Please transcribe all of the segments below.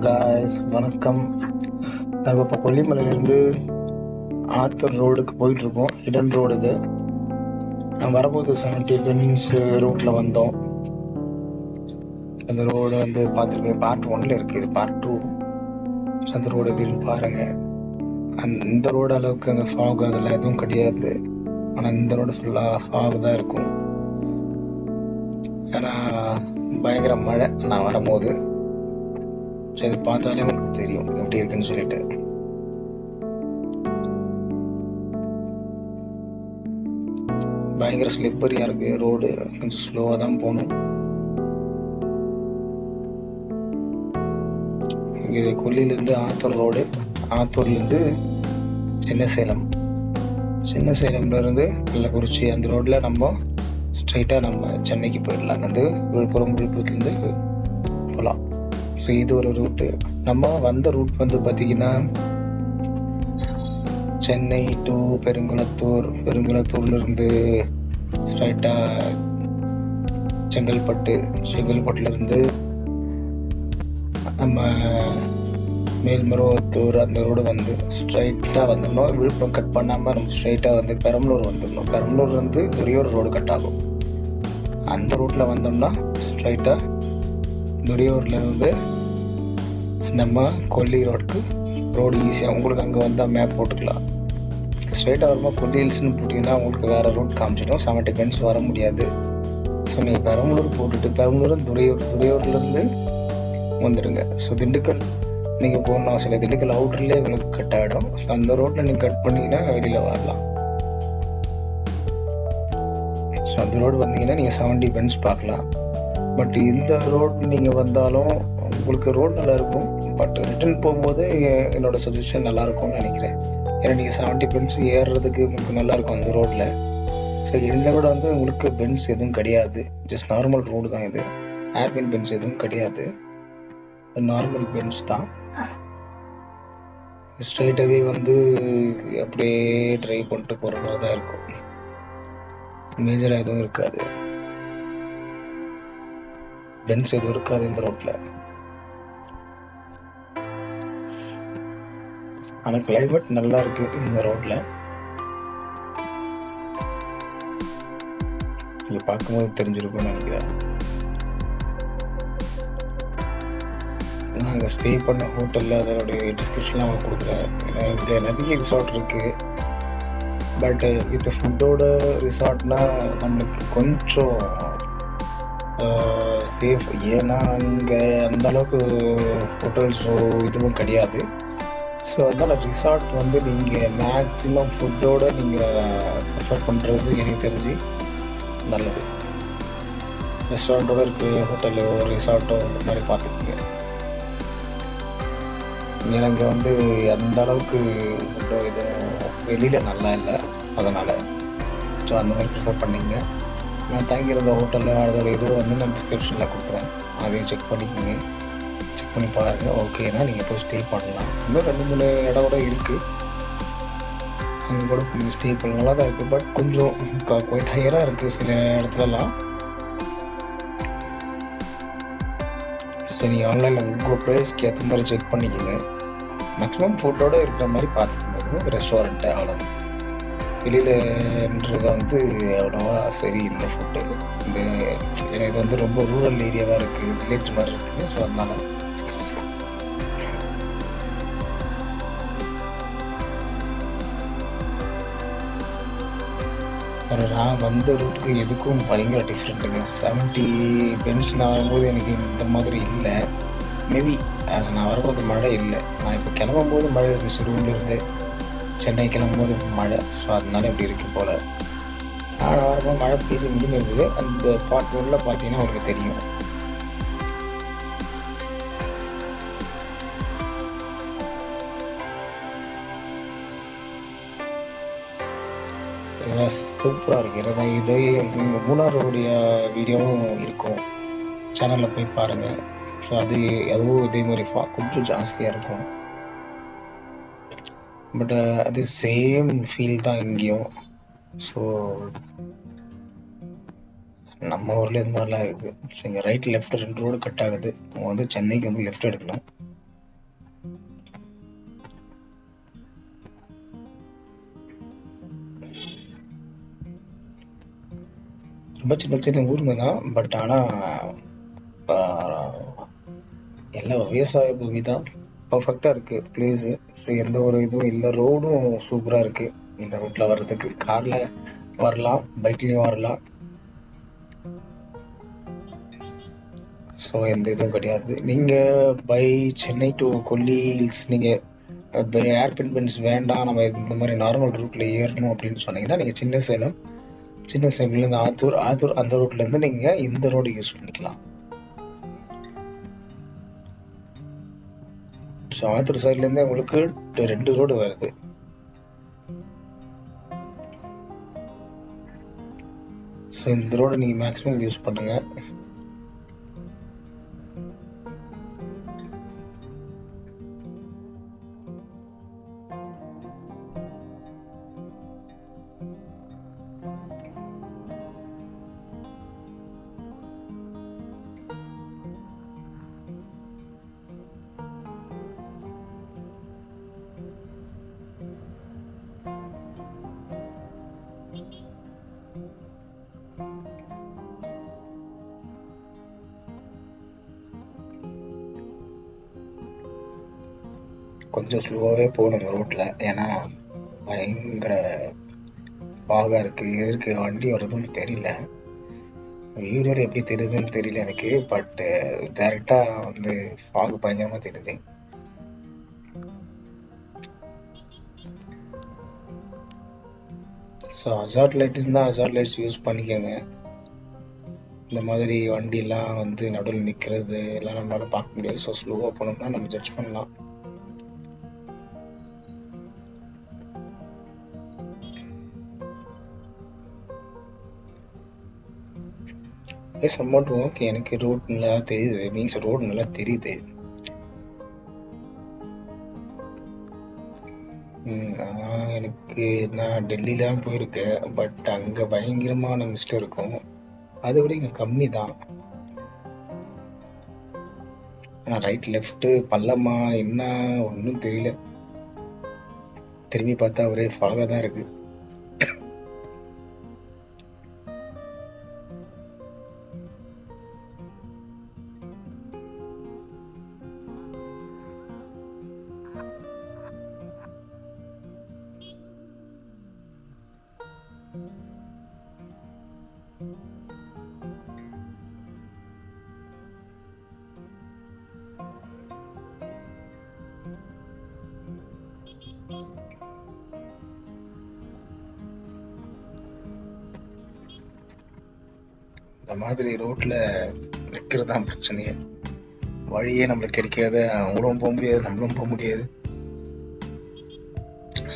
Guys, வணக்கம். நாங்கள் இப்போ கொல்லிமலையிலேருந்து ஆத்தூர் ரோடுக்கு போயிட்டுருக்கோம். ஹிடன் ரோடு இது. நான் வரும்போது 70 பென்ஸ் ரூட்டில் வந்தோம். அந்த ரோடு பார்த்துருக்கேன். பார்ட் 1 இருக்குது, இது பார்ட் 2. அந்த ரோடு எப்படின்னு பாருங்கள். இந்த ரோடு அளவுக்கு அங்கே ஃபாக் அதெல்லாம் எதுவும் கிடையாது. ஆனால் இந்த ரோடு ஃபுல்லாக ஃபாக் தான் இருக்கும். ஏன்னா பயங்கர மழை நான் வரும்போது. சரி, பார்த்தாலே உங்களுக்கு தெரியும் எப்படி இருக்குன்னு சொல்லிட்டு. பயங்கர ஸ்லிப்பரியா இருக்கு ரோடு. கொஞ்சம் ஸ்லோவா தான் போகணும். இது கொல்லியிலேருந்து ஆத்தூர் ரோடு. ஆத்தூர்லேருந்து சின்ன சேலம்ல இருந்து கள்ளக்குறிச்சி அந்த ரோட்ல நம்ம ஸ்ட்ரைட்டா நம்ம சென்னைக்கு போயிடலாம். விழுப்புரத்துலேருந்து போகலாம். ஸோ இது ஒரு ரூட்டு. நம்ம வந்த ரூட் பார்த்தீங்கன்னா சென்னை டு பெருங்குளத்தூர்ல இருந்து ஸ்ட்ரைட்டா செங்கல்பட்டுல இருந்து நம்ம மேல்மருவத்தூர் அந்த ரோடு ஸ்ட்ரைட்டா வந்துடணும். விழுப்புரம் கட் பண்ணாம நம்ம ஸ்ட்ரைட்டா பெரம்பலூர் வந்துடணும். பெரம்பலூர் துறையூர் ரோடு கட் ஆகும். அந்த ரூட்ல வந்தோம்னா ஸ்ட்ரைட்டா துறையூர்ல இருந்து நம்ம கொல்லி ரோடு ஈஸியாக உங்களுக்கு அங்கே வந்தால் மேப் போட்டுக்கலாம். ஸ்ட்ரைட்டாக வரும்போது கொல்லி ஹில்ஸ்னு போட்டிங்கன்னா உங்களுக்கு வேறு ரூட் காமிச்சிடும். 70 பென்ஸ் வர முடியாது. ஸோ நீங்கள் பெரம்பலூர் போட்டுட்டு துறையூர்லேருந்து வந்துடுங்க. ஸோ திண்டுக்கல் நீங்கள் போகணும் அவசியம் இல்லை. திண்டுக்கல் அவுட்டர்லேயே உங்களுக்கு கட் ஆகிடும். ஸோ அந்த ரோட்டில் நீங்கள் கட் பண்ணிங்கன்னா வெளியில் வரலாம். ஸோ அந்த ரோடு வந்தீங்கன்னா நீங்கள் 70 பென்ஸ் பார்க்கலாம். பட் இந்த ரோடு நீங்கள் வந்தாலும் உங்களுக்கு ரோடு நல்லா இருக்கும். பட் ரிட்டர்ன் போகும்போது என்னோட சஜஷன் நல்லா இருக்கும்னு நினைக்கிறேன். ஏன்னா நீங்கள் 70 பென்ஸ் ஏறுறதுக்கு உங்களுக்கு நல்லா இருக்கும் அந்த ரோட்ல. ஸோ இந்த ரோடு உங்களுக்கு பென்ஸ் எதுவும் கிடையாது. ஜஸ்ட் நார்மல் ரோடு தான் இது. ஏர்பின் பென்ஸ் எதுவும் கிடையாது. நார்மல் பென்ஸ் தான். ஸ்ட்ரைட்டாகவே அப்படியே ட்ரைவ் பண்ணிட்டு போகிற மாதிரி தான் இருக்கும். மேஜராக எதுவும் இருக்காது. பென்ஸ் எதுவும் இருக்காது இந்த ரோட்ல. ஆனா கிளைமேட் நல்லா இருக்கு இந்த ரோட்ல. நீங்க பார்க்கும்போது தெரிஞ்சிருக்கும்னு நினைக்கிறேன். நாங்க ஸ்டே பண்ண ஹோட்டல்ல அதோடைய டிஸ்கிரிப்ஷன்லாம் அவங்க கொடுக்குறேன். இதுல நிறைய ரிசார்ட் இருக்கு. பட் வித் ஃபுட்டோட ரிசார்ட்னா நம்மளுக்கு கொஞ்சம் சேஃப். ஏன்னா இங்கே அந்த அளவுக்கு ஹோட்டல்ஸோ இதுவும் கிடையாது. ஸோ அதனால் ரிசார்ட் நீங்கள் மேக்ஸிமம் ஃபுட்டோட நீங்கள் ப்ரிஃபர் பண்ணுறது எனக்கு தெரிஞ்சு நல்லது. ரெஸ்டாரண்ட்டோட இருக்குது ஹோட்டலோ ரிசார்ட்டோ அந்த மாதிரி பார்த்துக்கோங்க. எனக்கு அந்த அளவுக்கு ஃபுட்டோ இதுவும் வெளியில் நல்லா இல்லை. அதனால் ஸோ அந்த மாதிரி ப்ரிஃபர் பண்ணிங்க. நான் தங்கியிருந்த ஹோட்டலில் அதோட இது நான் டிஸ்கிரிப்ஷனில் கொடுக்குறேன். அதையும் செக் பண்ணிக்கோங்க. செக் பண்ணி பாருங்கள். ஓகேனா நீங்கள் போய் ஸ்டே பண்ணலாம். இன்னும் 2-3 இடம் கூட இருக்குது. அங்கே கூட நீங்கள் ஸ்டே பண்ண நல்லா தான் இருக்குது. பட் கொஞ்சம் குவைட் ஹையராக இருக்குது சில இடத்துலலாம். ஸோ நீங்கள் ஆன்லைனில் உங்கள் ப்ரைஸ்க்கு ஏற்ற மாதிரி செக் பண்ணிக்கோங்க. மேக்ஸிமம் ஃபுட்டோடு இருக்கிற மாதிரி பார்த்துக்கோங்க. ரெஸ்டாரண்ட்டு அவ்வளோ வெளியிலன்றது அவ்வளோவா சரியில்லை ஃபுட்டு. இது ரொம்ப ரூரல் ஏரியாவாக இருக்குது, வில்லேஜ் மாதிரி இருக்குது. ஸோ அதனால் நான் வந்த ரூட்டுக்கு எதுக்கும் பயங்கர டிஃப்ரெண்ட்டுங்க. 70 பென்ஸ் நான் வரும்போது எனக்கு இந்த மாதிரி இல்லை. மேபி நான் வரும்போது மழை இல்லை. நான் இப்போ கிளம்பும்போது மழை இருந்துச்சு. ரூம்லேருந்து சென்னை கிளம்பும்போது மழை. ஸோ அதனால இப்படி இருக்கு போல். நான் வரும்போது மழை பெய்து முடிஞ்சிருந்தது. அந்த பார்ட் 1ல பார்த்தீங்கன்னா உங்களுக்கு தெரியும். சூப்பராக இருக்கு. இதே மூணாருடைய வீடியோவும் இருக்கும், சேனலில் போய் பாருங்கள். ஸோ அதுவும் இதே மாதிரி கொஞ்சம் ஜாஸ்தியாக இருக்கும். பட் அது சேம் ஃபீல் தான் இங்கேயும். ஸோ நம்ம ஊரில் இந்த மாதிரிலாம் இருக்குது. ஸோ இங்கே ரைட் லெஃப்ட் 2 ரோடு கட் ஆகுது. நம்ம சென்னைக்கு லெஃப்ட் எடுக்கணும். ரொம்ப சின்ன சின்ன ஊருங்க தான். பட் ஆனால் எல்லாம் விவசாய பூமி தான். பர்ஃபெக்டாக இருக்குது பிளேஸு. ஸோ எந்த ஒரு இதுவும் இல்லை. ரோடும் சூப்பராக இருக்குது. இந்த ரோட்டில் வர்றதுக்கு காரில் வரலாம், பைக்லேயும் வரலாம். ஸோ எந்த இதுவும் கிடையாது. நீங்கள் by Chennai to Kolli hills நீங்கள் ஏர்பின் பென்ஸ் வேண்டாம், நம்ம இந்த மாதிரி நார்மல் ரூட்டில் ஏறணும் அப்படின்னு சொன்னீங்கன்னா நீங்கள் சின்ன சேலம்லேருந்து ஆத்தூர் அந்த ரூட்லேருந்து நீங்கள் இந்த ரோடு யூஸ் பண்ணிக்கலாம். ஸோ ஆத்தூர் சைட்லேருந்து உங்களுக்கு 2 ரோடு வருது. ஸோ இந்த ரோடு நீங்கள் மேக்ஸிமம் யூஸ் பண்ணுங்கள். கொஞ்சம் ஸ்லோவாகவே போகணும் இந்த ரோட்டில். ஏன்னா பயங்கர ஃபாகாக இருக்குது. எதற்கு வண்டி வர்றதுன்னு தெரியல. வீடியோவில் எப்படி தெரியுதுன்னு தெரியல எனக்கு. பட் டைரெக்டாக வந்து ஃபாக் பயங்கரமாக தெரியுது. ஸோ ஹசார்ட் லைட் இருந்தால் ஹசார்ட் லைட்ஸ் யூஸ் பண்ணிக்கோங்க. இந்த மாதிரி வண்டிலாம் வந்து நடுவில் நிற்கிறது எல்லாம் நம்மளால பார்க்க முடியாது. ஸோ ஸ்லோவாக போனோம்னா நம்ம ஜட்ஜ் பண்ணலாம். Yes amount okay. எனக்கு ரோட் நல்லா தெரியுது, மீன்ஸ் ரோடு நல்லா தெரியுது. நான் டெல்லிலாம் போயிருக்கேன். பட் அங்கே பயங்கரமான மிஸ்ட் இருக்கும். அதை விட இங்கே கம்மி தான். ஆனால் ரைட் லெஃப்ட்டு பள்ளமா என்ன ஒன்றும் தெரியல. திரும்பி பார்த்தா ஒரே ஃபாகாக தான் இருக்குது. இந்த மாதிரி ரோட்ல நிற்கிறது தான் பிரச்சனையே. வழியே நம்மளுக்கு கிடைக்காது. அவங்களும் போக முடியாது, நம்மளும் போக முடியாது.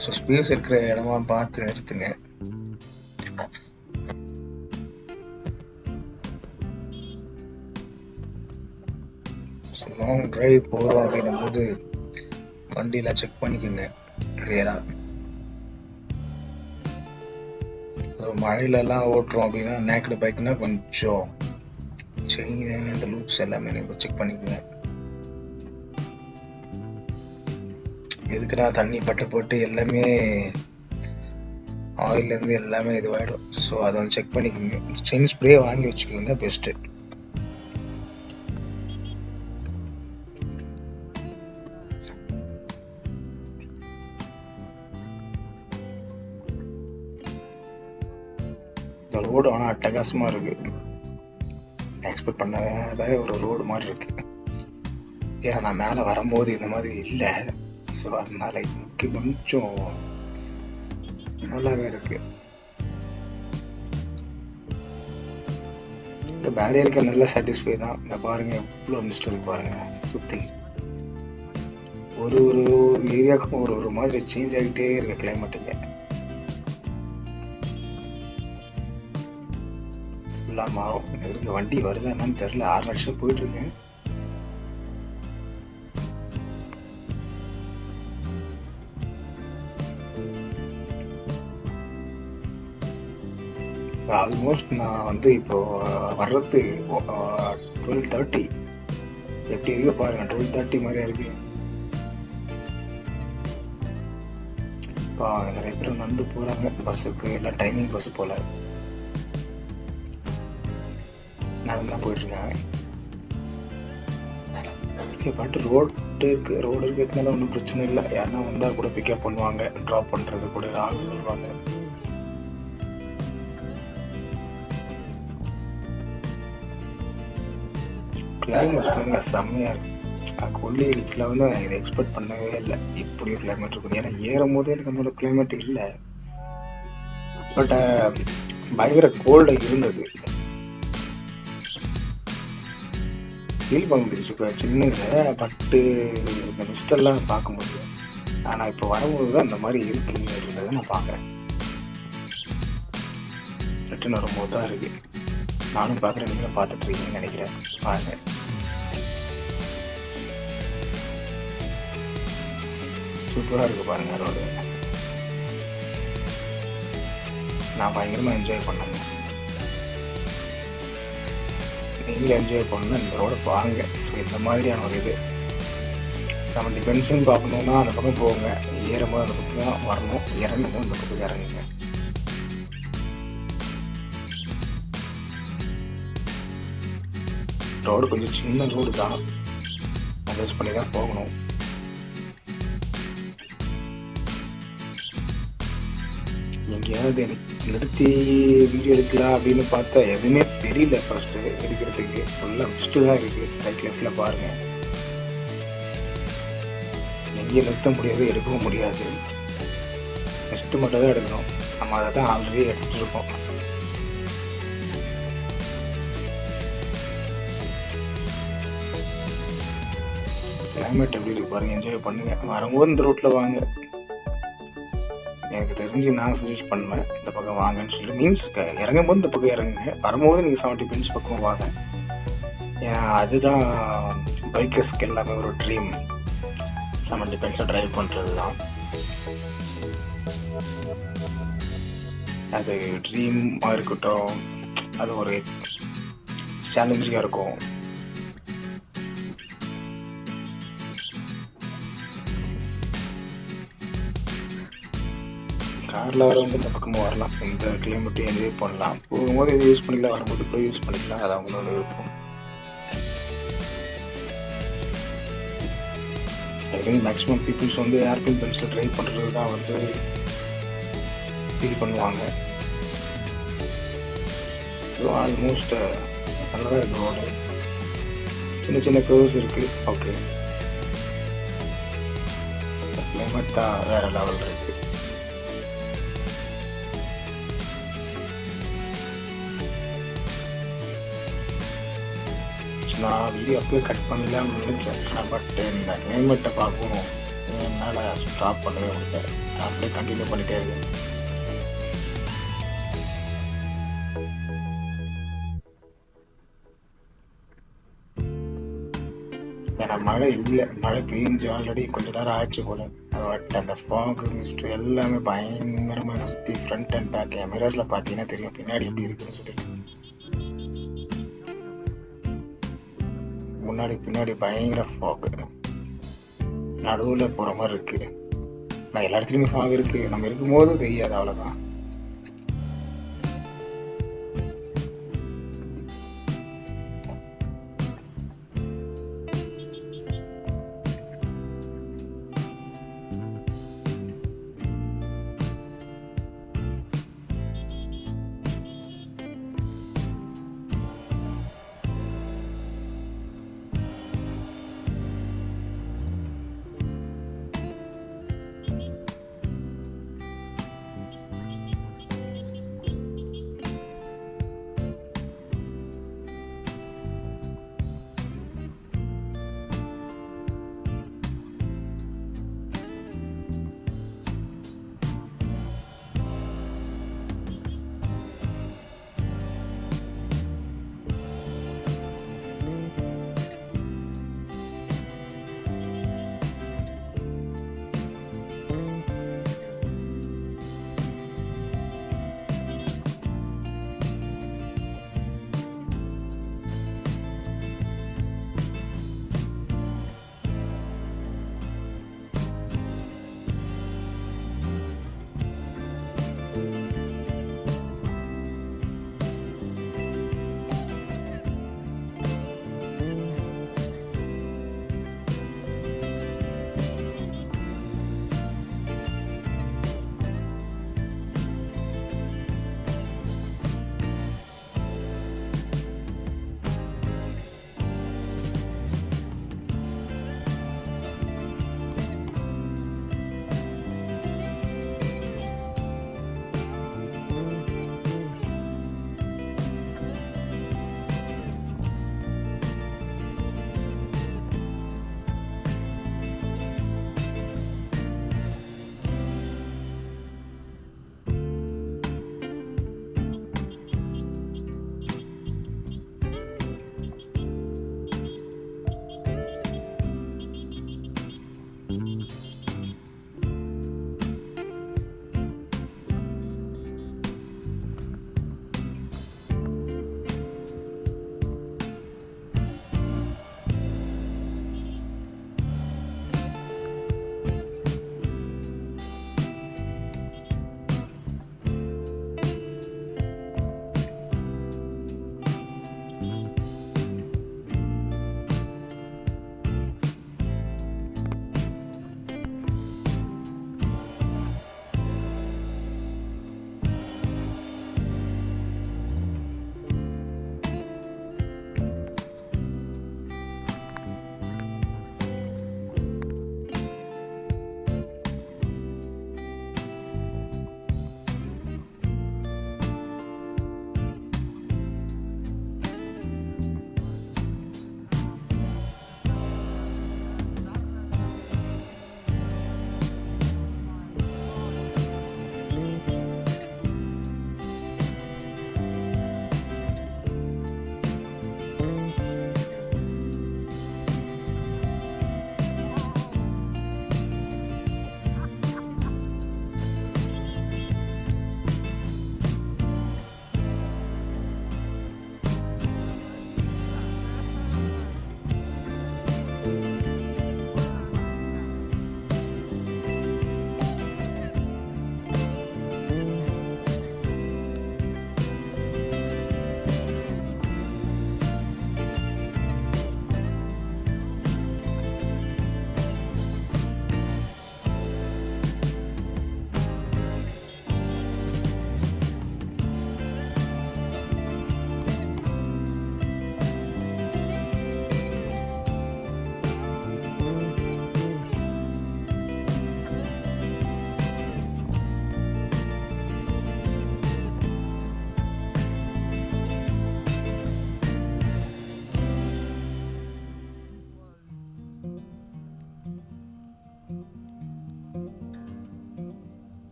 ஸோ ஸ்பேஸ் இருக்கிற இடமா பார்த்து நிறுத்துங்க. லாங் டிரைவ் போகிறோம் அப்படின்னும் போது வண்டியெல்லாம் செக் பண்ணிக்கோங்க கிளியரா. மழையிலலாம் ஓட்டுறோம் அப்படின்னா நேக்கடு பைக்னா கொஞ்சம் செயின் இந்த லூப்ஸ் எல்லாமே நீங்கள் செக் பண்ணிக்கோங்க. எதுக்குன்னா தண்ணி பட்டு எல்லாமே ஆயிலேருந்து எல்லாமே இதுவாகிடும். ஸோ அதை வந்து செக் பண்ணிக்கோங்க. செயின் ஸ்ப்ரே வாங்கி வச்சுக்கோங்க பெஸ்ட்டு. ரோடு ஆனால் அட்டகாசமாக இருக்குது. எக்ஸ்பெக்ட் பண்ணாத ஒரு ரோடு மாதிரி இருக்கு. ஏன்னா நான் மேலே வரும்போது இந்த மாதிரி இல்லை. ஸோ அதனால இங்கே கொஞ்சம் நல்லாவே இருக்கு. இந்த பேரியருக்கு நல்ல சாட்டிஸ்ஃபை தான். இந்த பாருங்க எவ்வளோ மிஸ்ட் இருக்கு பாருங்க. சுற்றி ஒரு ஏரியாவுக்கும் ஒரு மாதிரி சேஞ்ச் ஆகிட்டே இருக்கு கிளைமேட்டுங்க. மாறும். எதுக்கு வண்டி வருதா என்னன்னு தெரியல. 6 லட்சம் போயிட்டு இருக்கு. ஆல்மோஸ்ட் நான் வந்து இப்போ வர்றது 12:30. எப்படி இருக்கு பாருங்க. 12:30 மாதிரியா இருக்கு. நிறைய பேர் நடந்து போறாங்க பஸ்ஸுக்கு. எல்லாம் டைமிங் பஸ் போல. நடந்து தான் போயிட்டுருக்காங்க. இங்கே பாட்டு ரோடு இருக்கிறதுனால ஒன்றும் பிரச்சனை இல்லை. யாருன்னா வந்தால் கூட பிக்கப் பண்ணுவாங்க, ட்ராப் பண்ணுறது கூட ஆள் வருவாங்க. கிளைமேட் செம்மையாக இருக்கு. கொல்லி ஹில்ஸில் வந்து நான் இதை எக்ஸ்பெக்ட் பண்ணவே இல்லை, இப்படி ஒரு கிளைமேட் இருக்கும். ஏன்னா ஏறும் போதே எனக்கு அந்த ஒரு கிளைமேட் இல்லை. பட் பயங்கர கோல்டாக இருந்தது. ஃபீல் பண்ண முடிஞ்சிச்சு இப்போ சின்னஸை. பட்டு இந்த மிஸ்டெல்லாம் பார்க்க முடியும். ஆனால் இப்போ வரும்போது தான் இந்த மாதிரி இருக்கு அப்படின்றத நான் பார்க்குறேன். ரிட்டன் வரும்போது தான் இருக்கு. நானும் பார்க்குறேன், நீங்களும் பார்த்துட்டு இருக்கீங்கன்னு நினைக்கிறேன். பாருங்க, சூப்பராக இருக்கு பாருங்க ரோடு. நான் பயங்கரமாக என்ஜாய் பண்ணேங்க. நீங்களும் என்ஜாய் பண்ணணும், இந்த ரோடை பாருங்க. ஸோ இந்த மாதிரியான ஒரு இது 70 பென்ஷன் பார்க்கணுன்னா அந்த பக்கம் போங்க, ஏறும்போது அந்த பக்கம் வரணும், இறங்கும்போது அந்த பக்கம் இறங்குங்க. ரோடு கொஞ்சம் சின்ன ரோடு தான், அட்ஜஸ்ட் பண்ணி தான் போகணும். எங்கேயாவது நிறுத்தி வீடியோ எடுக்கலாம் அப்படின்னு பார்த்தா எதுவுமே தெரியல. ஃபர்ஸ்ட் எடுக்கிறதுக்கு ஃபுல்லாக மிஸ்ட்டு தான் இருக்கு. ரைட் லெஃப்ட்ல பாருங்க, எங்கேயும் நிறுத்த முடியாது, எடுக்கவும் முடியாது. மிஸ்ட்டு மட்டும் தான் எடுக்கணும். நம்ம அதை தான் ஆல்ரெடி எடுத்துட்டு இருக்கோம். கிளைமேட் எப்படி இருக்கு பாருங்க, என்ஜாய் பண்ணுங்க. வரும்போது இந்த ரோட்ல வாங்க. எனக்கு தெரிஞ்சு நான் சஜஸ்ட் பண்ணுவேன், இந்த பக்கம் வாங்கன்னு சொல்லி. மீன்ஸ் இறங்கும் போது இந்த பக்கம் இறங்குங்க, வரும்போது நீங்கள் 70 பென்ஸ் பக்கம் வாங்க. ஏன் அதுதான் பைக்கர்ஸ்க்கு எல்லாமே ஒரு ட்ரீம், 70 பென்ஸை ட்ரைவ் பண்ணுறது தான். அது ட்ரீமாக இருக்கட்டும், அது ஒரு சேலஞ்சிங்காக இருக்கும். காரில் வரவங்க இந்த பக்கமாக வரலாம், இந்த கிலோமீட்டர் என்ஜாய் பண்ணலாம். போகும்போது இதை யூஸ் பண்ணிக்கலாம், வரும்போது கூட யூஸ் பண்ணிக்கலாம். அது அவங்களோட விருப்பம். ஐ திங்க் மேக்ஸிமம் பீப்புள்ஸ் வந்து ஏர்பின் பென்சில் ட்ரைவ் பண்ணுறது தான் வந்து ஃபீல் பண்ணுவாங்க. ஸோ ஆல்மோஸ்ட் நல்லதாக இருக்கு ரோடு. சின்ன சின்ன கர்வ்ஸ் இருக்குது. ஓகே, கிளைமேட் தான் வேறு லெவல் இருக்குது. நான் வீடியோ அப்பயே கட் பண்ணலாம்னு நினைச்சேன். பட் இந்த கிளைமேட்டை பார்க்கணும், என்னால் ஸ்டாப் பண்ணவே முடியல. அப்படியே கண்டினியூ பண்ணிட்டே இருக்கேன். ஏன்னா மழை இல்லை, மழை பெஞ்சு ஆல்ரெடி கொஞ்ச நேரம் ஆச்சு போல. பட் அந்த ஃபாக் மிஸ்ட் எல்லாமே பயங்கரமான சுற்றி ஃப்ரண்ட் அண்ட் பேக். என் மிரரில் பார்த்தீங்கன்னா தெரியும் பின்னாடி எப்படி இருக்குன்னு சொல்லி. முன்னாடி பின்னாடி பயங்கர ஃபாக், நடுவில் போகிற மாதிரி இருக்கு. நான் எல்லா இடத்துலையுமே ஃபாக் இருக்கு, நம்ம இருக்கும்போது தெரியாது, அவ்வளோதான்.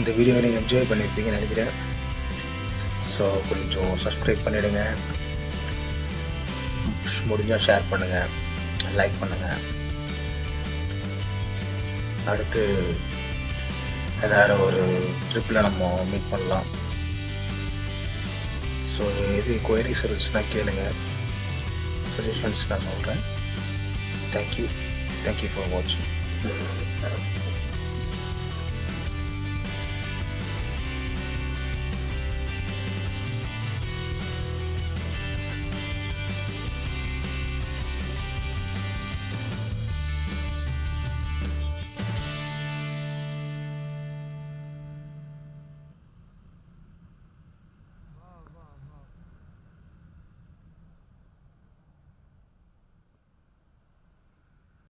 இந்த வீடியோவை நீங்கள் என்ஜாய் பண்ணியிருப்பீங்கன்னு நினைக்கிறேன். ஸோ கொஞ்சம் சப்ஸ்கிரைப் பண்ணிவிடுங்க, முடிஞ்சால் ஷேர் பண்ணுங்கள், லைக் பண்ணுங்கள். அடுத்து ஏதாவது ஒரு ட்ரிப்பில் நம்ம மீட் பண்ணலாம். ஸோ எது குவரிஸ் இருந்துச்சுன்னா கேளுங்க, சஜஷன்ஸ் நான் சொல்கிறேன். தேங்க்யூ ஃபார் வாட்சிங்.